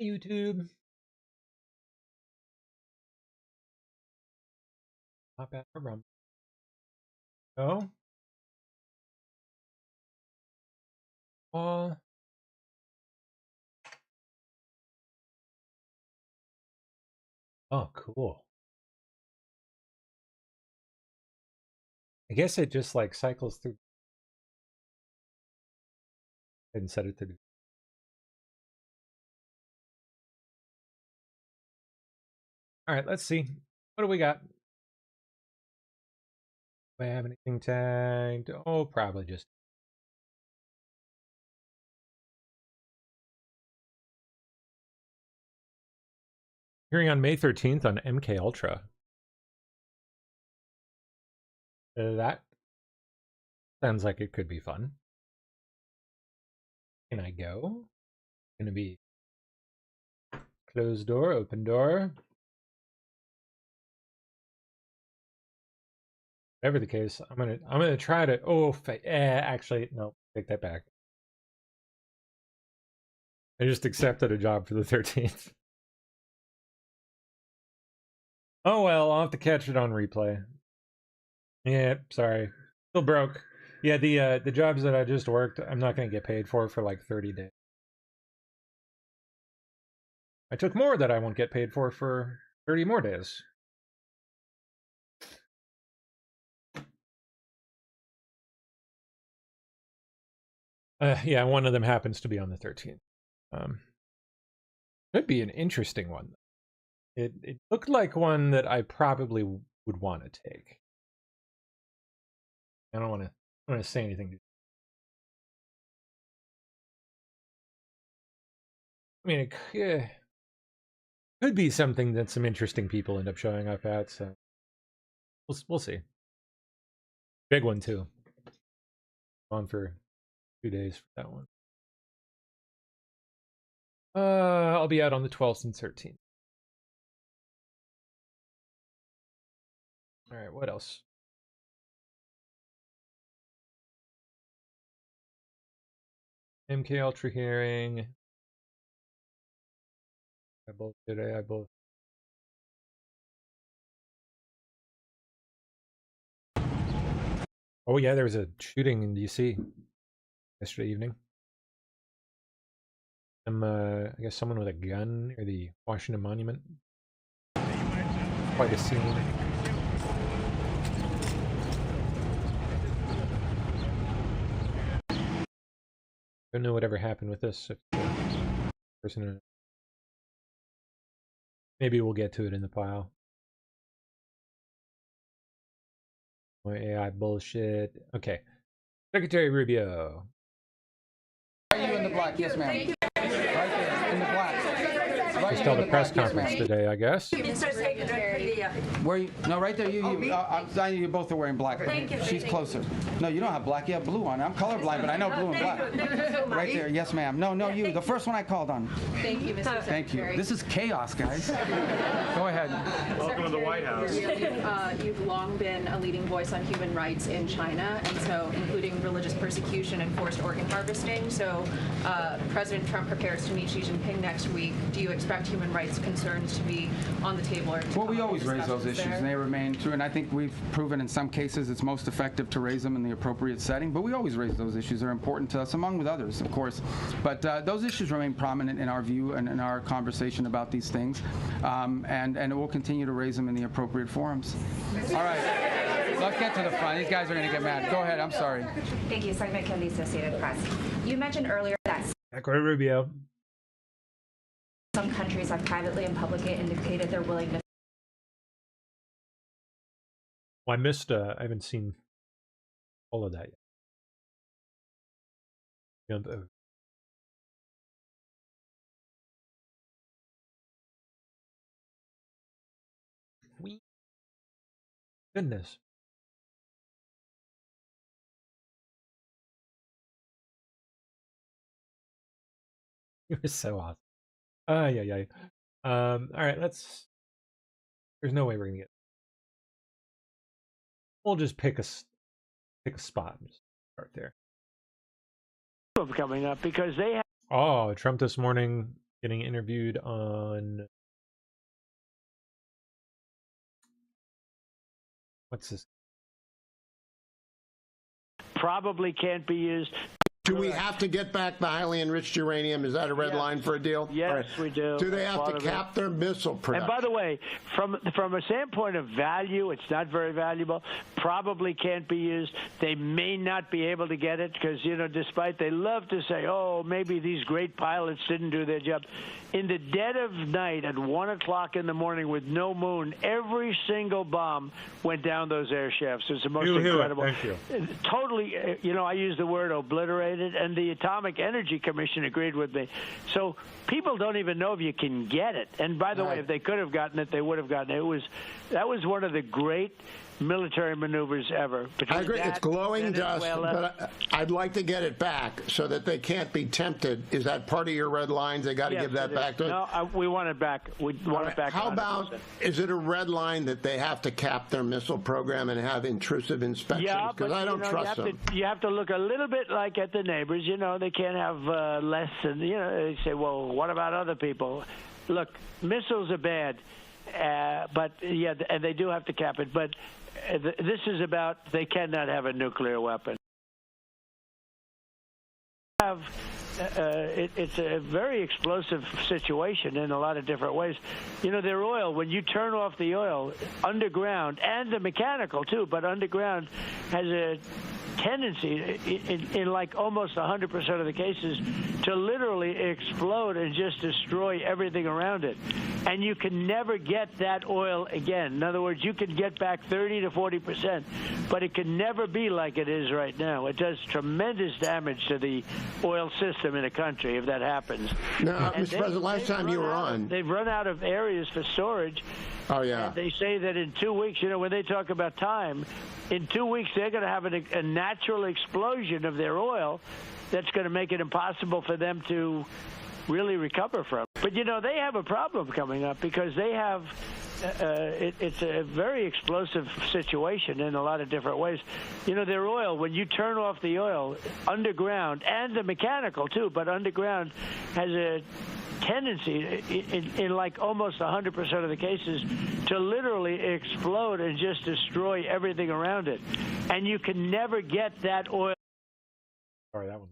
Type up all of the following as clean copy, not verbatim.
YouTube. Not bad for rum. Oh. Oh, cool. I guess it just like cycles through and set it to do. All right, let's see. What do we got? Do I have anything tagged? Oh, probably just. Hearing on May 13th on MK Ultra. That sounds like it could be fun. Can I go? Gonna be closed door, open door. Whatever the case, I'm gonna try to. Oh, actually, no, take that back. I just accepted a job for the 13th. Oh well, I'll have to catch it on replay. Yeah, sorry. Still broke. Yeah, the jobs that I just worked, I'm not gonna get paid for like 30 days. I took more that I won't get paid for 30 more days. Yeah, one of them happens to be on the 13th. Could be an interesting one. It looked like one that I probably would want to take. I don't want to say anything. I mean, it could be something that some interesting people end up showing up at. So we'll see. Big one too. On for 2 days for that one. I'll be out on the 12th and 13th. All right, what else? MK Ultra hearing. I both today. I both. Oh yeah, there was a shooting in DC yesterday evening. I guess someone with a gun near the Washington Monument. Quite a scene. Don't know whatever happened with this person. Maybe we'll get to it in the pile. More AI bullshit. Okay. Secretary Rubio. Are you in the black? Yes, ma'am. Right there, in the black. Just held a press conference today, I guess. Mr. Secretary. Where you? No, right there. You both are wearing black. Thank you. She's closer. No, you don't have black. You have blue on. I'm colorblind, but I know blue and black. Right there. Yes, ma'am. No, you. The first one I called on. Thank you, Mr. Secretary. Thank you. This is chaos, guys. Go ahead. Welcome to the White House. You've long been a leading voice on human rights in China, and so including religious persecution and forced organ harvesting. So President Trump prepares to meet Xi Jinping next week. Do you expect human rights concerns to be on the table? Or well, we always raise those issues, and they remain true. And I think we've proven in some cases it's most effective to raise them in the appropriate setting. But we always raise those issues. They're important to us, among with others, of course. But those issues remain prominent in our view and in our conversation about these things. And we'll continue to raise them in the appropriate forums. All right. Let's get to the front. These guys are going to get mad. Go ahead. I'm sorry. Thank you. Segment Kelly, Associated Press. You mentioned earlier that Secretary Rubio. some countries have privately and publicly indicated their willingness. Well, I missed. I haven't seen all of that yet. Jump over. Goodness. You were so awesome. Yeah. All right, let's. There's no way we're gonna get. We'll just pick a spot and just start there. Coming up because they have. Oh, Trump this morning getting interviewed on what's this? Probably can't be used. Do we have to get back the highly enriched uranium? Is that a red line for a deal? Yes, we do. Do they That's have to part of cap their missile production? And by the way, from a standpoint of value, it's not very valuable. Probably can't be used. They may not be able to get it because, despite they love to say, oh, maybe these great pilots didn't do their job. In the dead of night at 1 o'clock in the morning with no moon, every single bomb went down those air shafts. It's the most incredible. Thank you. Totally, I use the word obliterated, and the Atomic Energy Commission agreed with me. So people don't even know if you can get it. And by the way, if they could have gotten it, they would have gotten it. That was one of the great military maneuvers ever. I agree. It's glowing dust, but I'd like to get it back so that they can't be tempted. Is that part of your red lines? They got to give that back to us? No, we want it back. We want it back. How about, is it a red line that they have to cap their missile program and have intrusive inspections? Yeah, because I don't trust them. You have to look a little bit like at the neighbors. They can't have less than, they say, well, what about other people? Look, missiles are bad, but, yeah, and they do have to cap it, but this is about they cannot have a nuclear weapon. It's a very explosive situation in a lot of different ways. Their oil, when you turn off the oil underground, and the mechanical too, but underground has a tendency in like almost 100% of the cases to literally explode and just destroy everything around it. And you can never get that oil again. In other words, you can get back 30 to 40%, but it can never be like it is right now. It does tremendous damage to the oil system in a country if that happens. Now, Mr. President, last time you were on, they've run out of areas for storage. Oh, yeah. And they say that in 2 weeks, when they talk about time, in 2 weeks they're going to have a natural explosion of their oil that's going to make it impossible for them to really recover from. But, they have a problem coming up because they have it's a very explosive situation in a lot of different ways. Their oil, when you turn off the oil underground, and the mechanical too, but underground has a tendency in like almost 100% of the cases to literally explode and just destroy everything around it. And you can never get that oil. Sorry, that one.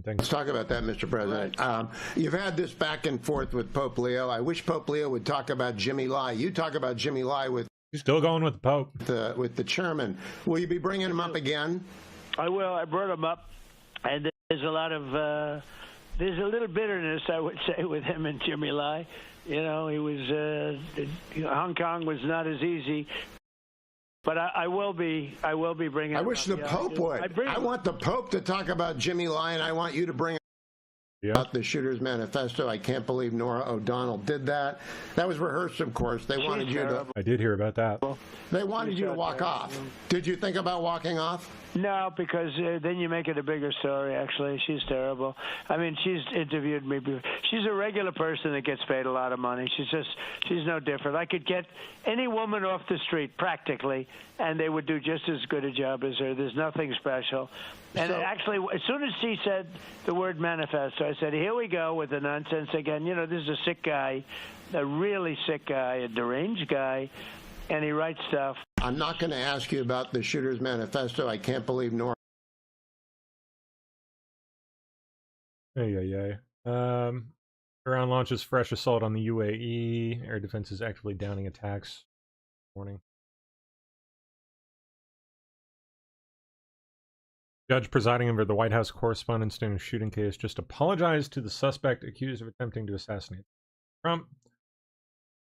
Let's talk about that, Mr. President. Right. You've had this back and forth with Pope Leo. I wish Pope Leo would talk about Jimmy Lai. You talk about Jimmy Lai with... You're still going with the Pope. With the chairman. Will you be bringing him up again? I will. I brought him up, and there's a lot of... there's a little bitterness, I would say, with him and Jimmy Lai. He was... Hong Kong was not as easy. But I will be bringing. I wish the Pope would. I want the Pope to talk about Jimmy Lai, and I want you to bring about the Shooter's Manifesto. I can't believe Norah O'Donnell did that. That was rehearsed, of course. They wanted you to. I did hear about that. They wanted you to walk off. Did you think about walking off? No, because then you make it a bigger story, actually. She's terrible. I mean, she's interviewed me before. She's a regular person that gets paid a lot of money. She's no different. I could get any woman off the street, practically, and they would do just as good a job as her. There's nothing special. And actually, as soon as she said the word manifesto, I said, here we go with the nonsense again. This is a sick guy, a really sick guy, a deranged guy, and he writes stuff. I'm not going to ask you about the Shooter's Manifesto. I can't believe Norah. Iran launches fresh assault on the UAE. Air defense is actively downing attacks. Morning. Judge presiding over the White House Correspondents' Dinner shooting case just apologized to the suspect accused of attempting to assassinate Trump.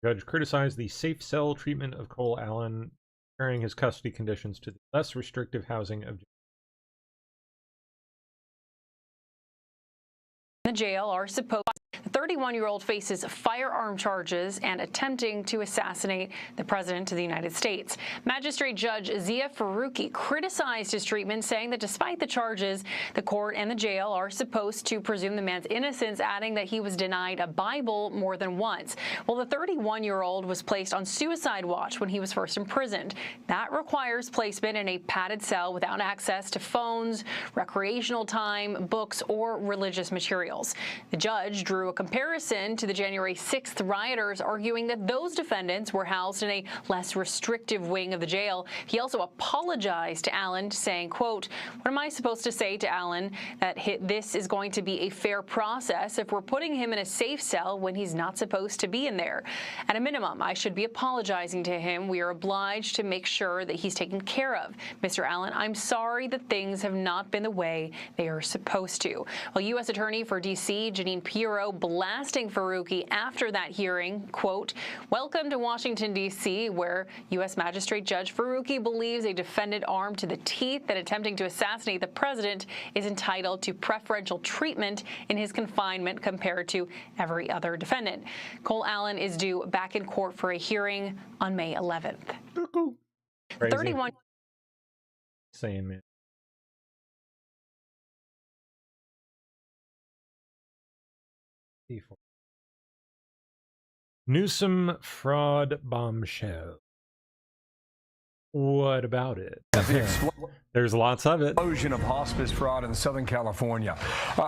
Judge criticized the safe cell treatment of Cole Allen, comparing his custody conditions to the less restrictive housing of the jail are supposed. The 31-year-old faces firearm charges and attempting to assassinate the President of the United States. Magistrate Judge Zia Faruqi criticized his treatment, saying that despite the charges, the court and the jail are supposed to presume the man's innocence, adding that he was denied a Bible more than once. Well, the 31-year-old was placed on suicide watch when he was first imprisoned. That requires placement in a padded cell without access to phones, recreational time, books, or religious materials. House. The judge drew a comparison to the January 6th rioters, arguing that those defendants were housed in a less restrictive wing of the jail. He also apologized to Allen, saying, quote, "What am I supposed to say to Allen? That this is going to be a fair process if we're putting him in a safe cell when he's not supposed to be in there. At a minimum, I should be apologizing to him. We are obliged to make sure that he's taken care of. Mr. Allen, I'm sorry that things have not been the way they are supposed to." Well, U.S. Attorney for D.C. Jeanine Pirro blasting Faruqi after that hearing, quote, "Welcome to Washington, D.C., where U.S. Magistrate Judge Faruqi believes a defendant armed to the teeth and attempting to assassinate the president is entitled to preferential treatment in his confinement compared to every other defendant." Cole Allen is due back in court for a hearing on May 11th. Crazy. 31. Saying, man. Newsom fraud bombshell. What about it? There's lots of it. Explosion of hospice fraud in Southern California.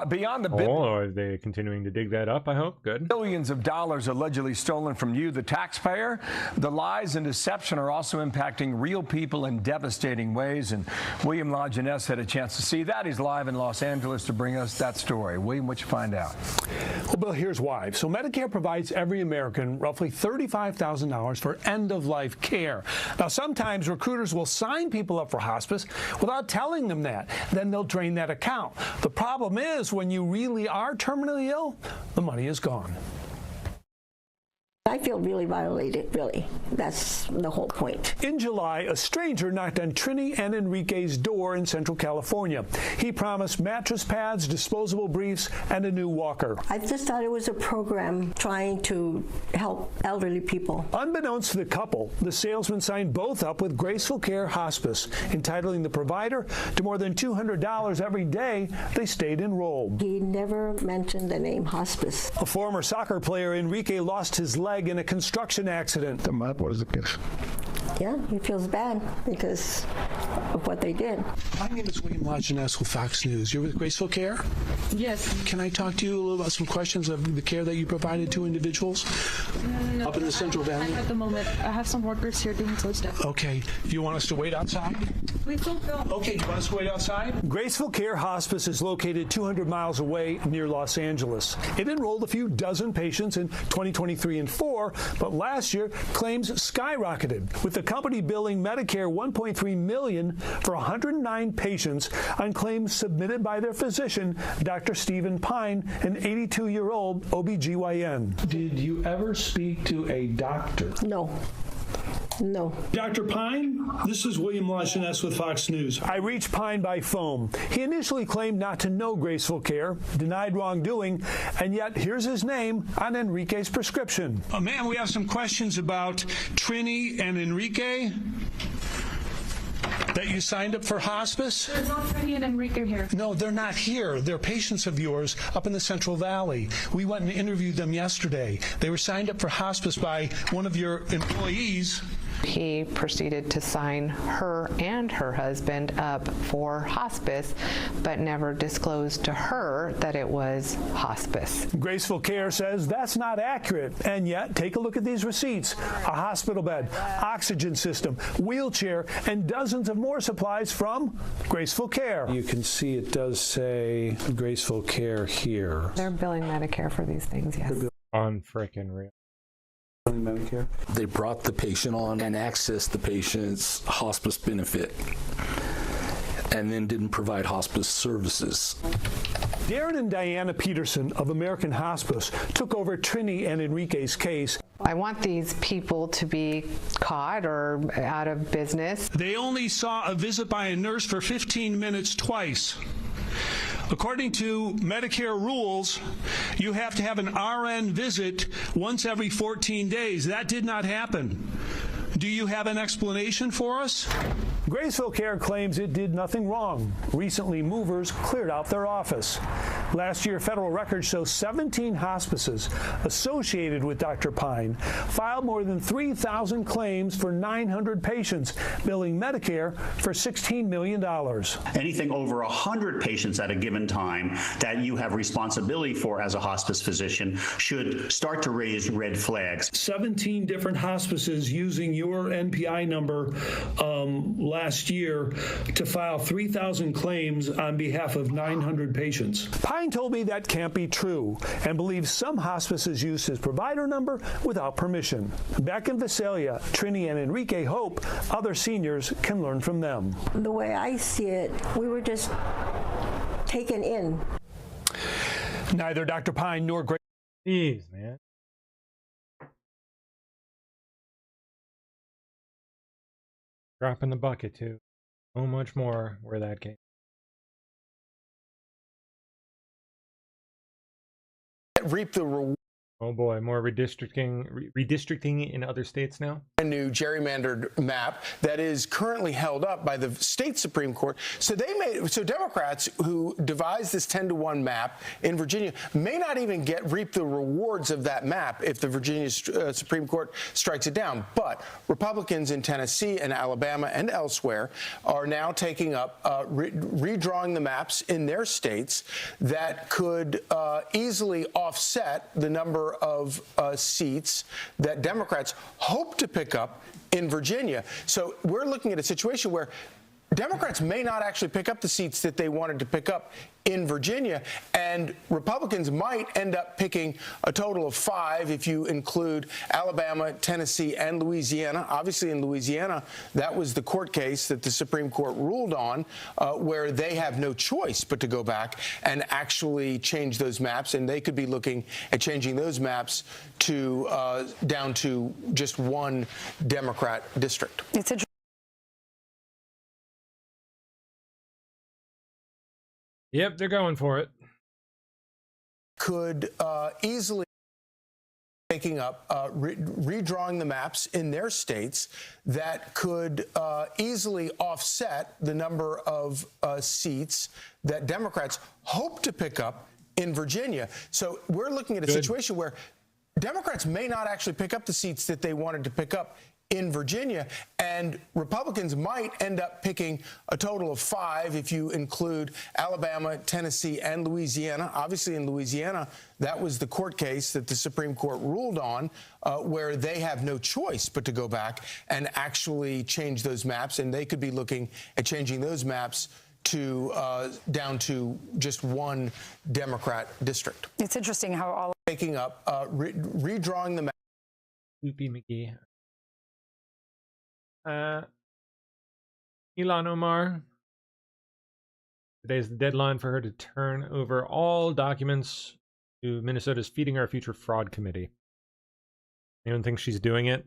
Beyond the are they continuing to dig that up, I hope? Good. billions of dollars allegedly stolen from you, the taxpayer, the lies and deception are also impacting real people in devastating ways. And William LaJeunesse had a chance to see that. He's live in Los Angeles to bring us that story. William, what you find out? Well, Bill, here's why. So Medicare provides every American roughly $35,000 for end-of-life care. Now, sometimes recruiters will sign people up for hospice without telling them that. Then they'll drain that account. The problem is when you really are terminally ill, the money is gone. I feel really violated, really. That's the whole point. In July, a stranger knocked on Trini and Enrique's door in Central California. He promised mattress pads, disposable briefs, and a new walker. I just thought it was a program trying to help elderly people. Unbeknownst to the couple, the salesman signed both up with Graceful Care Hospice, entitling the provider to more than $200 every day they stayed enrolled. He never mentioned the name hospice. A former soccer player, Enrique, lost his leg in a construction accident. Yeah, he feels bad because of what they did. My name is William LaJeunesse with Fox News. You're with Graceful Care? Yes. Can I talk to you a little about some questions of the care that you provided to individuals up in the Central Valley? At the moment, I have some workers here doing close down. Okay. You want us to wait outside? Please don't go. Okay, you want us to wait outside? Graceful Care Hospice is located 200 miles away near Los Angeles. It enrolled a few dozen patients in 2023 and 4, but last year claims skyrocketed, with the company billing Medicare $1.3 million for 109 patients on claims submitted by their physician, Dr. Stephen Pine, an 82-year-old OBGYN. Did you ever speak to a doctor? No. No. Dr. Pine, this is William LaJeunesse with Fox News. I reached Pine by phone. He initially claimed not to know Graceful Care, denied wrongdoing, and yet here's his name on Enrique's prescription. Ma'am, we have some questions about Trini and Enrique that you signed up for hospice? There's not Trini and Enrique here. No, they're not here. They're patients of yours up in the Central Valley. We went and interviewed them yesterday. They were signed up for hospice by one of your employees. He proceeded to sign her and her husband up for hospice, but never disclosed to her that it was hospice. Graceful Care says that's not accurate, and yet take a look at these receipts. A hospital bed, oxygen system, wheelchair, and dozens of more supplies from Graceful Care. You can see it does say Graceful Care here. They're billing Medicare for these things, yes. Unfrickin' real. Medicare. They brought the patient on and accessed the patient's hospice benefit and then didn't provide hospice services. Darren and Diana Peterson of American Hospice took over Trini and Enrique's case. I want these people to be caught or out of business. They only saw a visit by a nurse for 15 minutes twice. According to Medicare rules, you have to have an RN visit once every 14 days. That did not happen. Do you have an explanation for us? Graceful Care claims it did nothing wrong. Recently, movers cleared out their office. Last year, federal records show 17 hospices associated with Dr. Pine filed more than 3,000 claims for 900 patients, billing Medicare for $16 million. Anything over 100 patients at a given time that you have responsibility for as a hospice physician should start to raise red flags. 17 different hospices using your NPI number last year to file 3,000 claims on behalf of 900 patients. Pine told me that can't be true and believes some hospices use his provider number without permission. Back in Visalia, Trini and Enrique hope other seniors can learn from them. The way I see it, we were just taken in. Neither Dr. Pine nor Grace. Jeez, man. Drop in the bucket, too. So much more where that came. Reap the reward. Oh boy, more redistricting in other states now? A new gerrymandered map that is currently held up by the state Supreme Court. So Democrats who devised this 10-to-1 map in Virginia may not even reap the rewards of that map if the Virginia Supreme Court strikes it down. But Republicans in Tennessee and Alabama and elsewhere are now taking up redrawing the maps in their states that could easily offset the number of seats that Democrats hope to pick up in Virginia. So we're looking at a situation where Democrats may not actually pick up the seats that they wanted to pick up in Virginia, and Republicans might end up picking a total of 5 if you include Alabama, Tennessee, and Louisiana. Obviously, in Louisiana, that was the court case that the Supreme Court ruled on, where they have no choice but to go back and actually change those maps, and they could be looking at changing those maps to down to just one Democrat district. It's a Yep, they're going for it. Could easily taking up redrawing the maps in their states that could easily offset the number of seats that Democrats hope to pick up in Virginia. So we're looking at a situation where Democrats may not actually pick up the seats that they wanted to pick up in Virginia, and Republicans might end up picking a total of 5 if you include Alabama, Tennessee, and Louisiana. Obviously, in Louisiana, that was the court case that the Supreme Court ruled on, where they have no choice but to go back and actually change those maps, and they could be looking at changing those maps to down to just one Democrat district. It's interesting how all taking up redrawing the map. Loopy McGee. Ilhan Omar. Today's the deadline for her to turn over all documents to Minnesota's Feeding Our Future Fraud Committee. Anyone think she's doing it?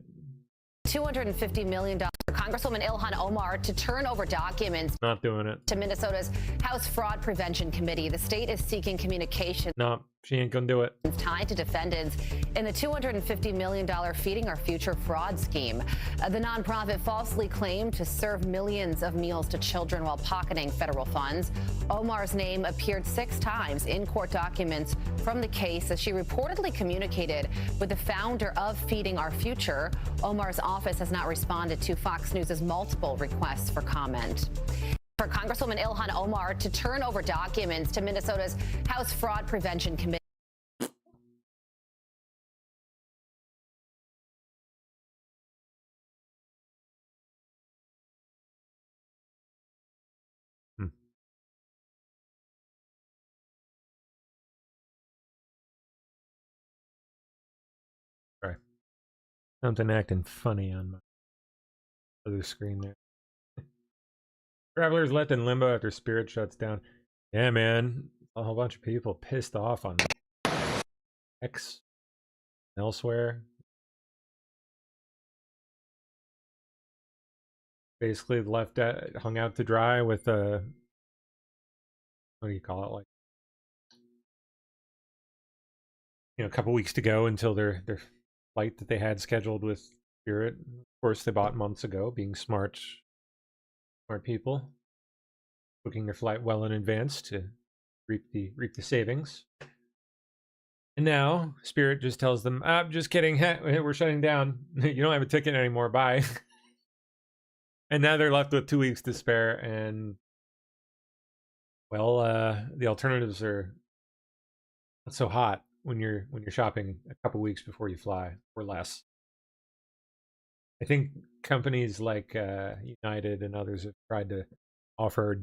$250 million for Congresswoman Ilhan Omar to turn over documents. Not doing it. To Minnesota's House Fraud Prevention Committee. The state is seeking communication. No, she ain't gonna do it. Tied to defendants in the $250 million Feeding Our Future fraud scheme. The nonprofit falsely claimed to serve millions of meals to children while pocketing federal funds. Omar's name appeared 6 times in court documents from the case as she reportedly communicated with the founder of Feeding Our Future. Omar's office has not responded to Fox News' multiple requests for comment. For Congresswoman Ilhan Omar to turn over documents to Minnesota's House Fraud Prevention Committee. Sorry. Something acting funny on my other screen there. Travelers left in limbo after Spirit shuts down. Yeah, man. A whole bunch of people pissed off on X elsewhere. Basically left hung out to dry with what do you call it, like, a couple weeks to go until their flight that they had scheduled with Spirit. Of course, they bought months ago, being smart people, booking their flight well in advance to reap the savings. And now Spirit just tells them, just kidding, we're shutting down. You don't have a ticket anymore, bye. And now they're left with 2 weeks to spare, and well, the alternatives are not so hot when you're shopping a couple weeks before you fly, or less. I think companies like United and others have tried to offer,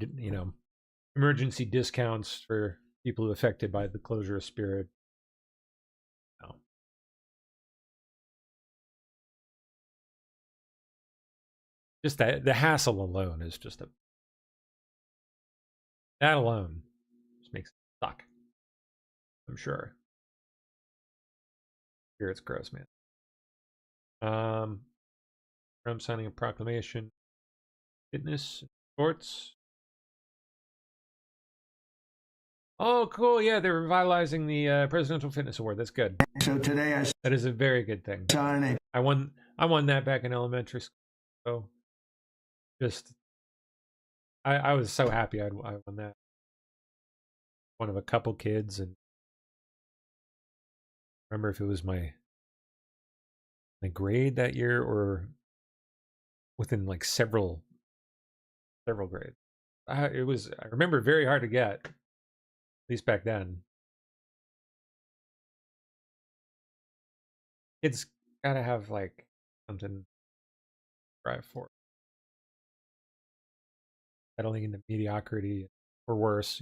emergency discounts for people affected by the closure of Spirit. No. Just the hassle alone is just that alone just makes it suck. I'm sure. Spirit's gross, man. Trump signing a proclamation. Fitness, sports. Oh, cool. Yeah, they're revitalizing the Presidential Fitness Award. That's good. So today that is a very good thing. I won that back in elementary school. So just I was so happy I won that. One of a couple kids, and I remember if it was my grade that year or within like several grades. I remember very hard to get, at least back then. Kids gotta have like something to strive for. Settling into mediocrity or worse,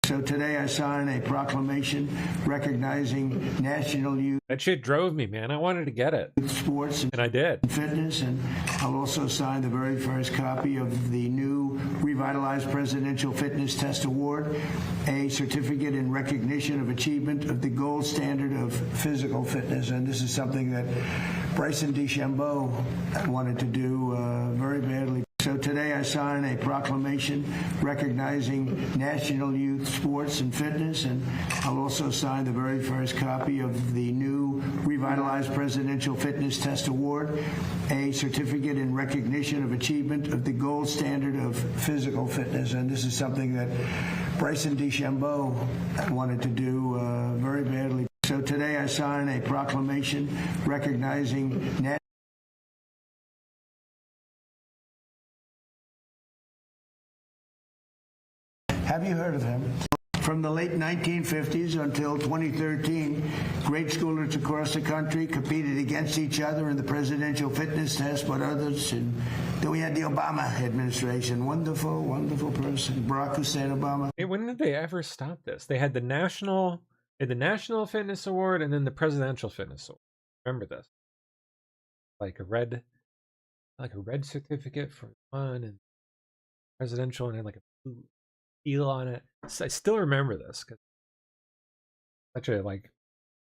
So today I signed a proclamation recognizing National Youth. That shit drove me, man. I wanted to get it. Sports and I did. Fitness, and I'll also sign the very first copy of the new revitalized Presidential Fitness Test Award, a certificate in recognition of achievement of the gold standard of physical fitness. And this is something that Bryson DeChambeau wanted to do very badly. So today I sign a proclamation recognizing National Youth Sports and Fitness, and I'll also sign the very first copy of the new revitalized Presidential Fitness Test Award, a certificate in recognition of achievement of the gold standard of physical fitness. And this is something that Bryson DeChambeau wanted to do very badly. So today I sign a proclamation recognizing Have you heard of him? From the late 1950s until 2013, grade schoolers across the country competed against each other in the presidential fitness test, but others. And then we had the Obama administration. Wonderful, wonderful person, Barack Hussein Obama. Hey, when did they ever stop this? They had the National Fitness Award and then the Presidential Fitness Award. Remember this? Like a red certificate for one, and presidential, and then like a blue seal on it. I still remember this because such a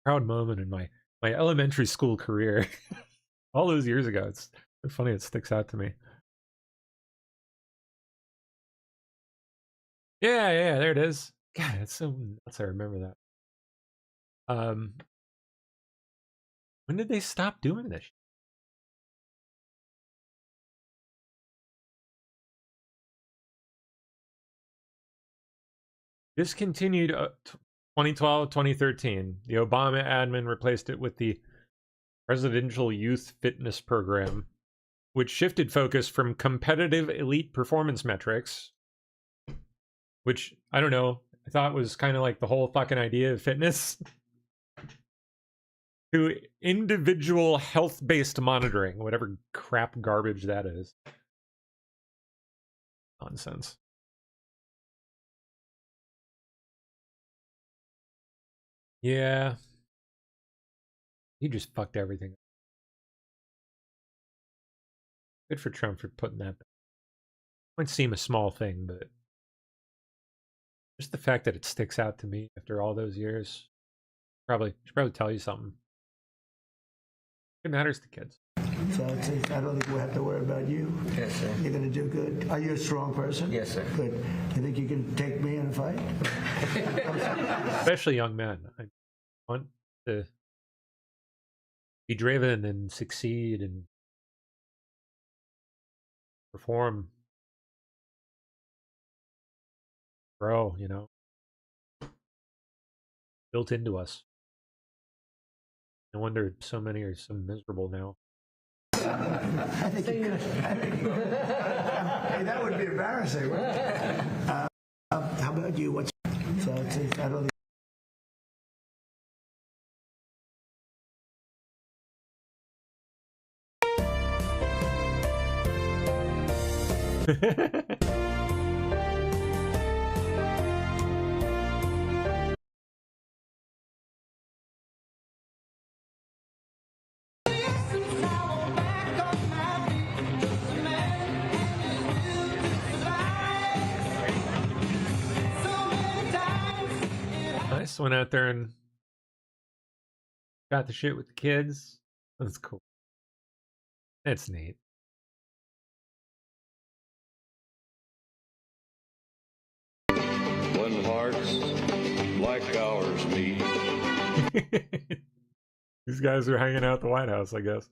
proud moment in my elementary school career. All those years ago. It's funny, it sticks out to me. Yeah, there it is. God, it's so nuts. I remember that. When did they stop doing this? Discontinued 2012, 2013. The Obama admin replaced it with the Presidential Youth Fitness Program, which shifted focus from competitive elite performance metrics, which, I don't know, I thought was kind of like the whole fucking idea of fitness, to individual health-based monitoring, whatever crap garbage that is. Nonsense. Yeah. He just fucked everything up. Good for Trump for putting that back. It might seem a small thing, but just the fact that it sticks out to me after all those years should probably tell you something. It matters to kids. So I don't think we'll have to worry about you. Yes, sir. You're going to do good. Are you a strong person? Yes, sir. Good. You think you can take me in a fight? Especially young men. I want to be driven and succeed and perform, grow, built into us. No wonder so many are so miserable now. I think you could. Hey, that would be embarrassing, wouldn't it? How about you? What's so I don't think. Nice. Went out there and got the shit with the kids. That's cool. That's neat. When hearts like ours meet. These guys are hanging out at the White House, I guess.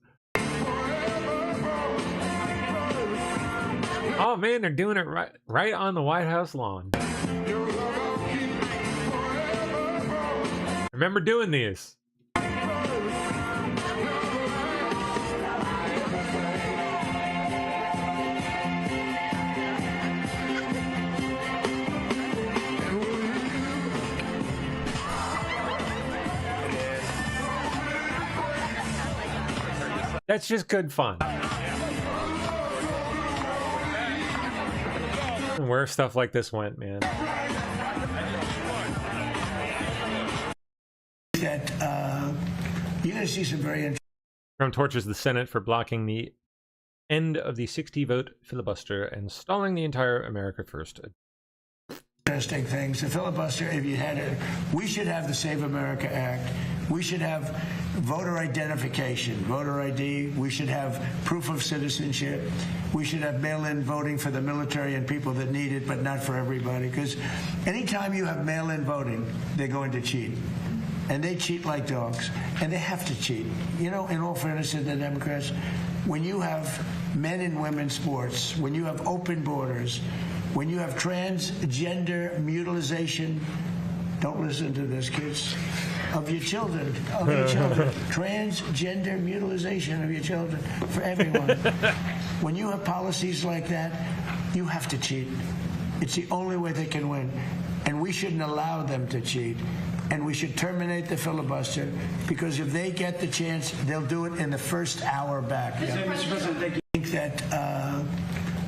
Oh man, they're doing it right on the White House lawn. Remember doing these. That's just good fun. Where stuff like this went, man. That you're going to see some very interesting. Trump tortures the Senate for blocking the end of the 60-vote filibuster and stalling the entire America First. Interesting things. The filibuster, if you had it, we should have the Save America Act. We should have voter identification, voter ID. We should have proof of citizenship. We should have mail-in voting for the military and people that need it, but not for everybody. Because anytime you have mail-in voting, they're going to cheat. And they cheat like dogs. And they have to cheat. You know, in all fairness to the Democrats, when you have men and women sports, when you have open borders, when you have transgender mutilization, don't listen to this, kids, of your children, transgender mutilization of your children for everyone. When you have policies like that, you have to cheat. It's the only way they can win. And we shouldn't allow them to cheat. And we should terminate the filibuster, because if they get the chance, they'll do it in the first hour back. Mr. President, I think that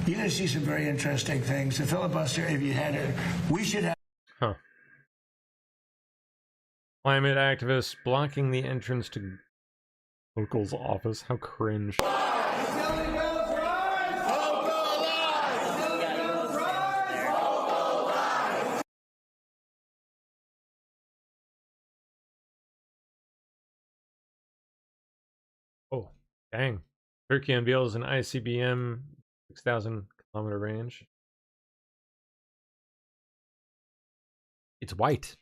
you're going to see some very interesting things. The filibuster, if you had it, we should have. Huh. Climate activists blocking the entrance to Hochul's office. How cringe. Oh, dang. Turkey unveils an ICBM 6,000-kilometer range. It's white.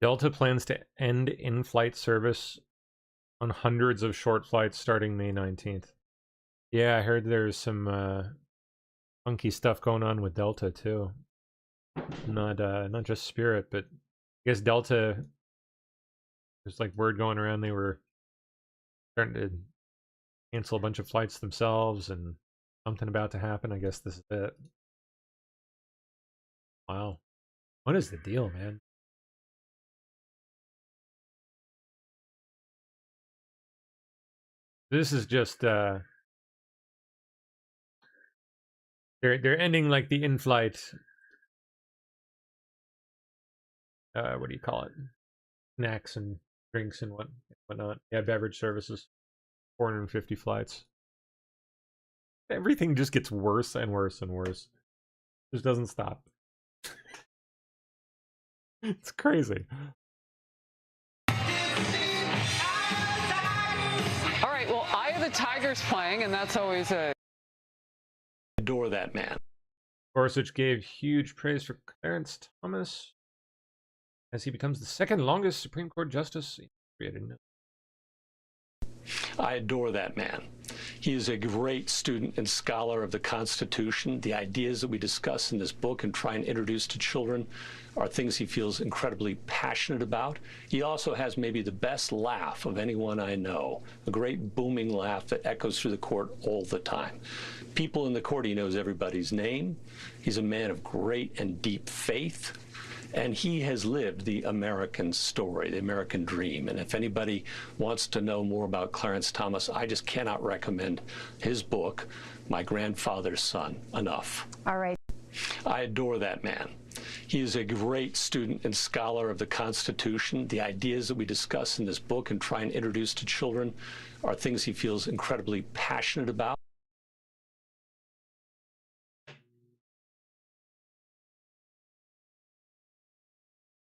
Delta plans to end in-flight service on hundreds of short flights starting May 19th. Yeah, I heard there's some funky stuff going on with Delta too. Not just Spirit, but I guess Delta. There's like word going around they were starting to cancel a bunch of flights themselves, and something about to happen. I guess this is it. Wow, what is the deal, man? This is just they're ending like the in-flight what do you call it? Snacks and drinks and whatnot. Yeah, beverage services. 450 flights. Everything just gets worse and worse and worse. Just doesn't stop. It's crazy. All right, well, Eye of the Tiger's playing, and that's always a... Adore that man. Gorsuch gave huge praise for Clarence Thomas as he becomes the second longest Supreme Court justice. I adore that man. He is a great student and scholar of the Constitution. The ideas that we discuss in this book and try and introduce to children are things he feels incredibly passionate about. He also has maybe the best laugh of anyone I know, a great booming laugh that echoes through the court all the time. People in the court, he knows everybody's name. He's a man of great and deep faith. And he has lived the American story, the American dream. And if anybody wants to know more about Clarence Thomas, I just cannot recommend his book, My Grandfather's Son, enough. All right. I adore that man. He is a great student and scholar of the Constitution. The ideas that we discuss in this book and try and introduce to children are things he feels incredibly passionate about.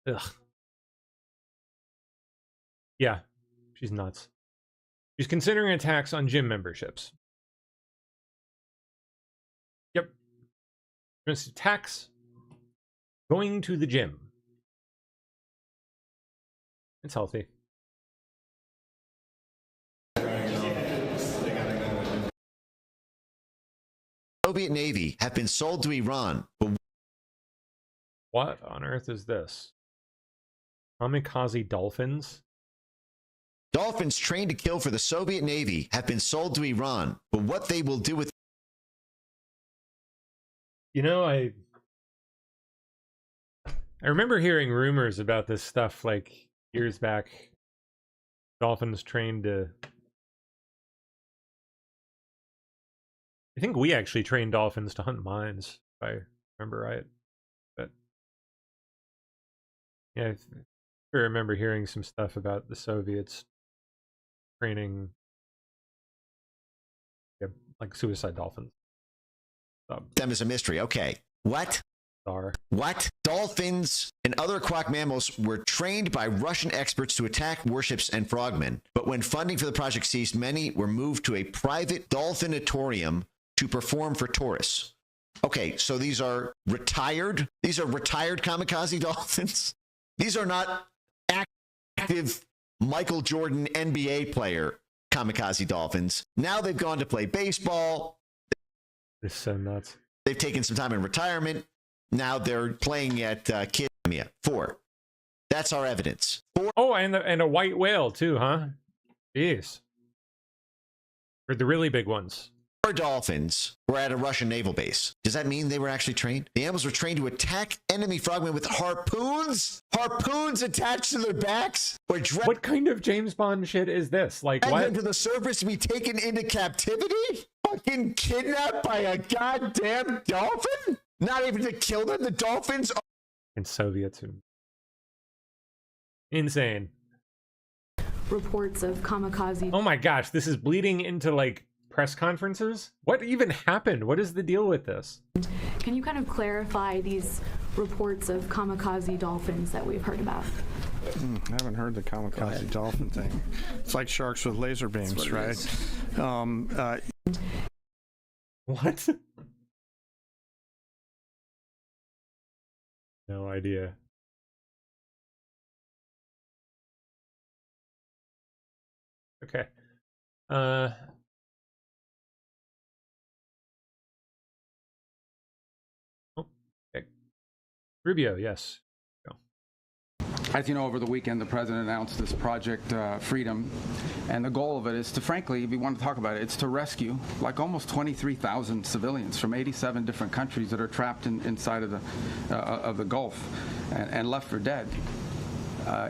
Ugh. Yeah, she's nuts. She's considering a tax on gym memberships. Yep. It's a tax going to the gym. It's healthy. Soviet Navy have been sold to Iran. But what on earth is this? Kamikaze dolphins? Dolphins trained to kill for the Soviet Navy have been sold to Iran, but what they will do with... You know, I remember hearing rumors about this stuff like years back. Dolphins trained to... I think we actually trained dolphins to hunt mines, if I remember right. But yeah, I remember hearing some stuff about the Soviets training like suicide dolphins. Them is a mystery. Okay. What? What? Dolphins and other aquatic mammals were trained by Russian experts to attack warships and frogmen. But when funding for the project ceased, many were moved to a private dolphinatorium to perform for tourists. Okay, so these are retired kamikaze dolphins. These are not active Michael Jordan NBA player kamikaze dolphins. Now they've gone to play baseball. It's so nuts. They've taken some time in retirement. Now they're playing at Kidmia. 4. That's our evidence. 4. Oh, and a white whale too, huh? Jeez. For the really big ones. 4 dolphins were at a Russian naval base. Does that mean they were actually trained? The animals were trained to attack enemy frogmen with harpoons? Harpoons attached to their backs? What kind of James Bond shit is this? Like, what? Them to the surface to be taken into captivity? Fucking kidnapped by a goddamn dolphin? Not even to kill them? The dolphins are... And Soviets. Insane. Reports of kamikaze. Oh my gosh, this is bleeding into like press conferences? What even happened? What is the deal with this? Can you kind of clarify these reports of kamikaze dolphins that we've heard about? I haven't heard the kamikaze dolphin thing. It's like sharks with laser beams, right? What? No idea. Okay. Okay. Rubio, yes. Go. As you know, over the weekend, the president announced this Project Freedom, and the goal of it is to, frankly, if you want to talk about it, it's to rescue like almost 23,000 civilians from 87 different countries that are trapped inside of the Gulf and left for dead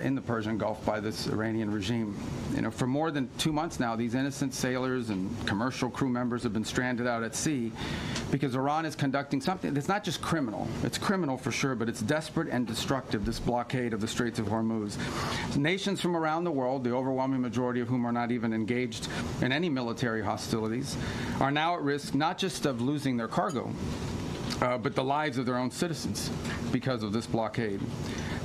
in the Persian Gulf by this Iranian regime. You know, for more than 2 months now, these innocent sailors and commercial crew members have been stranded out at sea because Iran is conducting something that's not just criminal. It's criminal for sure, but it's desperate and destructive, this blockade of the Straits of Hormuz. Nations from around the world, the overwhelming majority of whom are not even engaged in any military hostilities, are now at risk not just of losing their cargo, but the lives of their own citizens because of this blockade.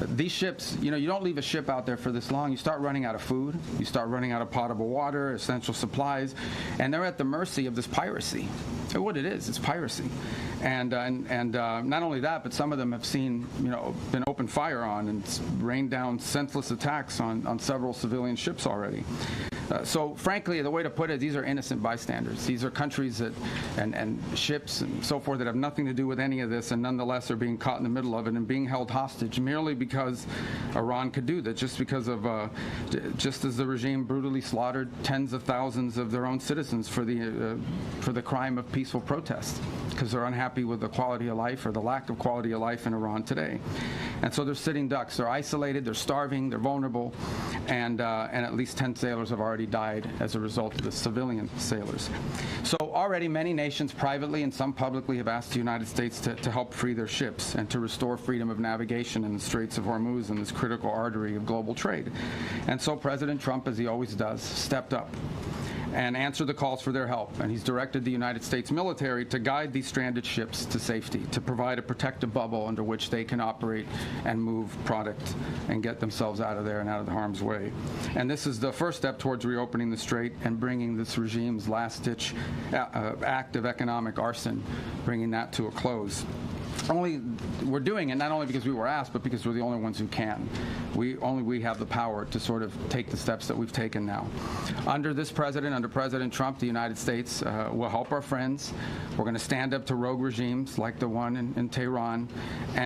These ships, you know, you don't leave a ship out there for this long. You start running out of food. You start running out of potable water, essential supplies, and they're at the mercy of this piracy. So what it is, it's piracy. And not only that, but some of them have seen, you know, been opened fire on and rained down senseless attacks on several civilian ships already. So frankly, the way to put it, these are innocent bystanders. These are countries that, and ships and so forth that have nothing to do with any of this, and nonetheless are being caught in the middle of it and being held hostage merely because Iran could do that, just because of, just as the regime brutally slaughtered tens of thousands of their own citizens for the crime of peaceful protest, because they're unhappy with the quality of life or the lack of quality of life in Iran today. And so they're sitting ducks. They're isolated, they're starving, they're vulnerable, and at least 10 sailors have already died as a result of the civilian sailors. So already many nations privately and some publicly have asked the United States to help free their ships and to restore freedom of navigation in the Straits of Hormuz and this critical artery of global trade. And so President Trump, as he always does, stepped up and answered the calls for their help. And he's directed the United States military to guide these stranded ships to safety, to provide a protective bubble under which they can operate and move product and get themselves out of there and out of the harm's way. And this is the first step towards reopening the strait and bringing this regime's last-ditch act of economic arson, bringing that to a close. We're doing it not only because we were asked, but because we're the only ones who can. We have the power to sort of take the steps that we've taken now. Under this president, under President Trump, the United States will help our friends. We're going to stand up to rogue regimes like the one in Tehran,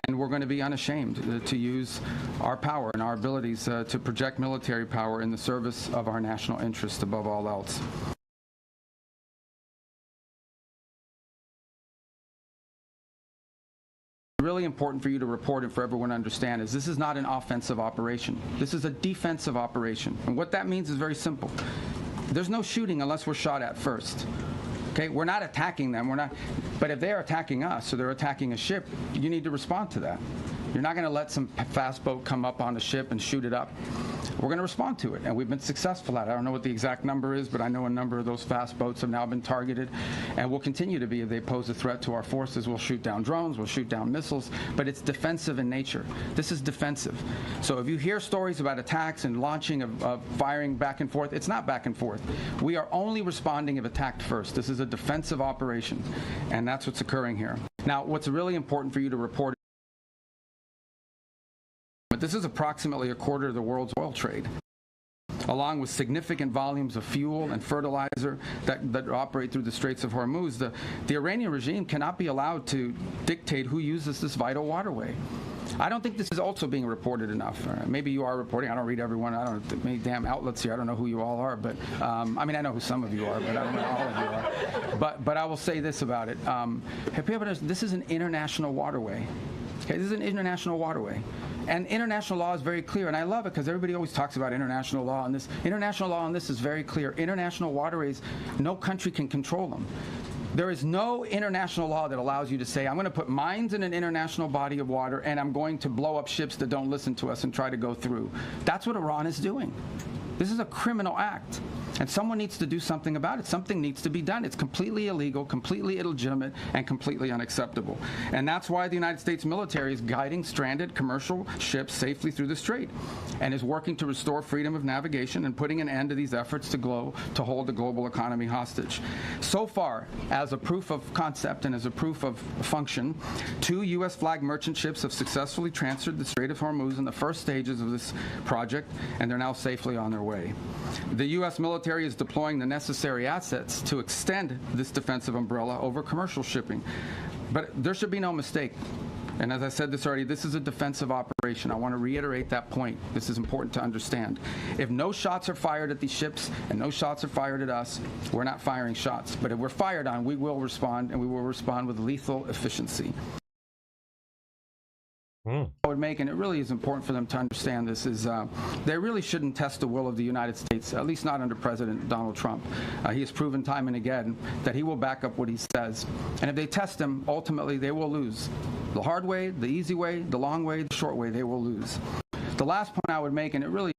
and we're going to be unashamed to use our power and our abilities to project military power in the service of our national interest above all else. Really important for you to report and for everyone to understand is this is not an offensive operation. This is a defensive operation. And what that means is very simple. There's no shooting unless we're shot at first. Okay, we're not attacking them. But if they're attacking us or they're attacking a ship, you need to respond to that. You're not going to let some fast boat come up on the ship and shoot it up. We're going to respond to it, and we've been successful at it. I don't know what the exact number is, but I know a number of those fast boats have now been targeted, and will continue to be. If they pose a threat to our forces, we'll shoot down drones, we'll shoot down missiles, but it's defensive in nature. This is defensive. So if you hear stories about attacks and launching of firing back and forth, it's not back and forth. We are only responding if attacked first. This is a defensive operation, and that's what's occurring here. Now, what's really important for you to report, but this is approximately a quarter of the world's oil trade, along with significant volumes of fuel and fertilizer that operate through the Straits of Hormuz. The Iranian regime cannot be allowed to dictate who uses this vital waterway. I don't think this is also being reported enough. Maybe you are reporting. I don't read everyone. I don't know many damn outlets here. I don't know who you all are, but I mean, I know who some of you are, but I don't know all of you are. But I will say this about it. This is an international waterway. Okay, this is an international waterway. And international law is very clear, and I love it because everybody always talks about international law, and this international law on this is very clear. International waterways, no country can control them. There is no international law that allows you to say, I'm going to put mines in an international body of water, and I'm going to blow up ships that don't listen to us and try to go through. That's what Iran is doing. This is a criminal act, and someone needs to do something about it. Something needs to be done. It's completely illegal, completely illegitimate, and completely unacceptable. And that's why the United States military is guiding stranded commercial ships safely through the strait and is working to restore freedom of navigation and putting an end to these efforts to hold the global economy hostage. So far, as a proof of concept and as a proof of function, 2 U.S. flag merchant ships have successfully transferred the Strait of Hormuz in the first stages of this project, and they're now safely on their way. The U.S. military is deploying the necessary assets to extend this defensive umbrella over commercial shipping. But there should be no mistake. And as I said this already, this is a defensive operation. I want to reiterate that point. This is important to understand. If no shots are fired at these ships and no shots are fired at us, we're not firing shots. But if we're fired on, we will respond, and we will respond with lethal efficiency. I would make, and it really is important for them to understand this, is they really shouldn't test the will of the United States, at least not under President Donald Trump. He has proven time and again that he will back up what he says. And if they test him, ultimately they will lose. The hard way, the easy way, the long way, the short way, they will lose. The last point I would make, and it really,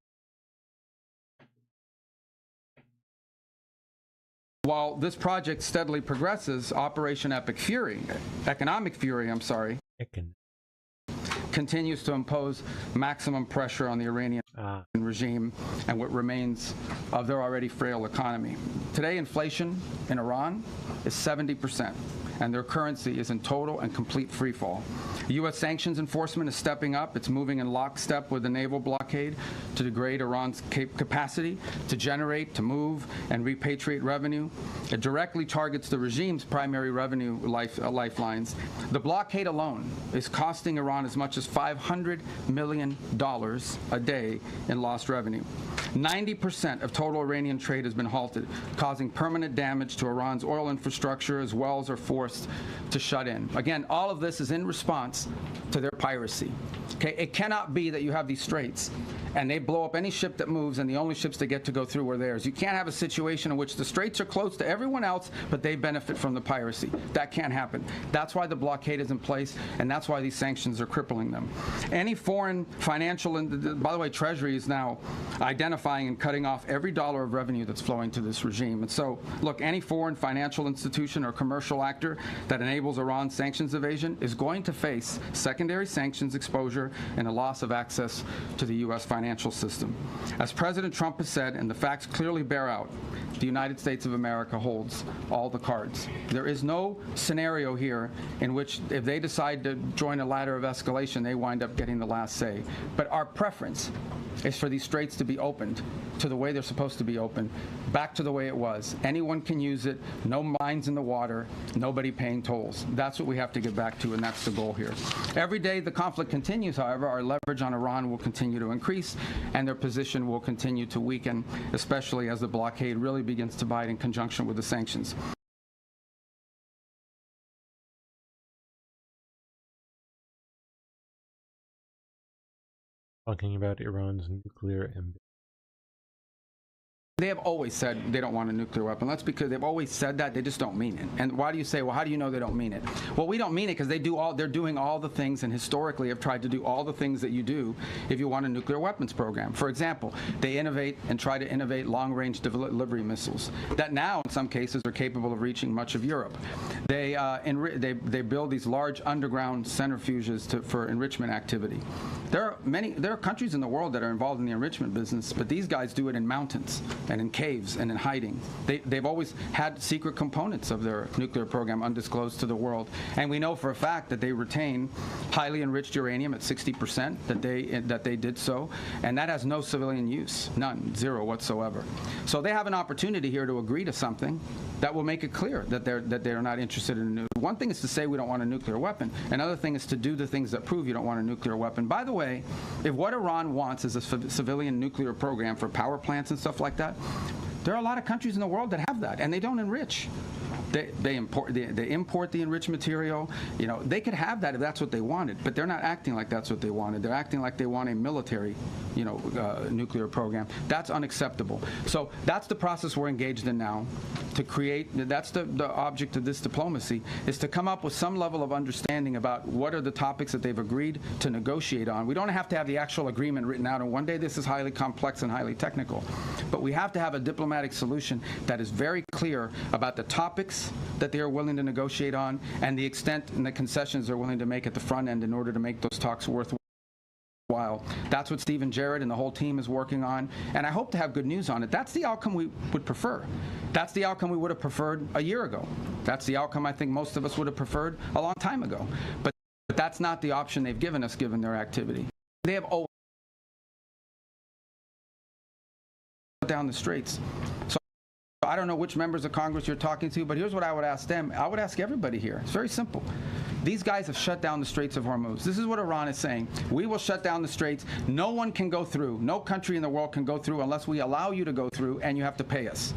while this project steadily progresses, Operation Economic Fury, continues to impose maximum pressure on the Iranian regime and what remains of their already frail economy. Today, inflation in Iran is 70%. And their currency is in total and complete freefall. U.S. sanctions enforcement is stepping up. It's moving in lockstep with the naval blockade to degrade Iran's capacity to generate, to move, and repatriate revenue. It directly targets the regime's primary revenue lifelines. The blockade alone is costing Iran as much as $500 million a day in lost revenue. 90% of total Iranian trade has been halted, causing permanent damage to Iran's oil infrastructure as wells are forced to shut in. Again, all of this is in response to their piracy. Okay, it cannot be that you have these straits and they blow up any ship that moves and the only ships that get to go through are theirs. You can't have a situation in which the straits are closed to everyone else, but they benefit from the piracy. That can't happen. That's why the blockade is in place, and that's why these sanctions are crippling them. Any foreign financial, and by the way, Treasury is now identifying and cutting off every dollar of revenue that's flowing to this regime. And so, look, any foreign financial institution or commercial actor that enables Iran's sanctions evasion is going to face secondary sanctions exposure and a loss of access to the U.S. financial system. As President Trump has said, and the facts clearly bear out, the United States of America holds all the cards. There is no scenario here in which if they decide to join a ladder of escalation, they wind up getting the last say. But our preference is for these straits to be opened to the way they're supposed to be opened, back to the way it was. Anyone can use it, no mines in the water, nobody paying tolls. That's what we have to get back to, and that's the goal here. Every day the conflict continues, however, our leverage on Iran will continue to increase, and their position will continue to weaken, especially as the blockade really begins to bite in conjunction with the sanctions. Talking about Iran's nuclear ambition. They have always said they don't want a nuclear weapon. That's because they've always said that. They just don't mean it. And why do you say, well, how do you know they don't mean it? Well, we don't mean it because they're doing all the things, and historically have tried to do all the things that you do if you want a nuclear weapons program. For example, they innovate and try to innovate long-range delivery missiles that now, in some cases, are capable of reaching much of Europe. They build these large underground centrifuges for enrichment activity. There are countries in the world that are involved in the enrichment business, but these guys do it in mountains and in caves and in hiding. They've always had secret components of their nuclear program undisclosed to the world. And we know for a fact that they retain highly enriched uranium at 60%, that they did so. And that has no civilian use, none, zero whatsoever. So they have an opportunity here to agree to something that will make it clear that they're not interested in a nuclear. One thing is to say we don't want a nuclear weapon. Another thing is to do the things that prove you don't want a nuclear weapon. By the way, if what Iran wants is a civilian nuclear program for power plants and stuff like that, there are a lot of countries in the world that have that, and they don't enrich. They import the enriched material. You know, they could have that if that's what they wanted, but they're not acting like that's what they wanted. They're acting like they want a military, nuclear program. That's unacceptable. So that's the process we're engaged in now to create. That's the object of this diplomacy, is to come up with some level of understanding about what are the topics that they've agreed to negotiate on. We don't have to have the actual agreement written out, and one day this is highly complex and highly technical, but we have to have a diplomatic solution that is very clear about the topics that they are willing to negotiate on and the extent and the concessions they're willing to make at the front end in order to make those talks worthwhile. That's what Stephen Jarrett and the whole team is working on, and I hope to have good news on it. That's the outcome we would prefer. That's the outcome we would have preferred a year ago. That's the outcome I think most of us would have preferred a long time ago. But that's not the option they've given us given their activity. They have always down the straits. So I don't know which members of Congress you're talking to, but here's what I would ask them. I would ask everybody here. It's very simple. These guys have shut down the Straits of Hormuz. This is what Iran is saying. We will shut down the straits. No one can go through. No country in the world can go through unless we allow you to go through, and you have to pay us.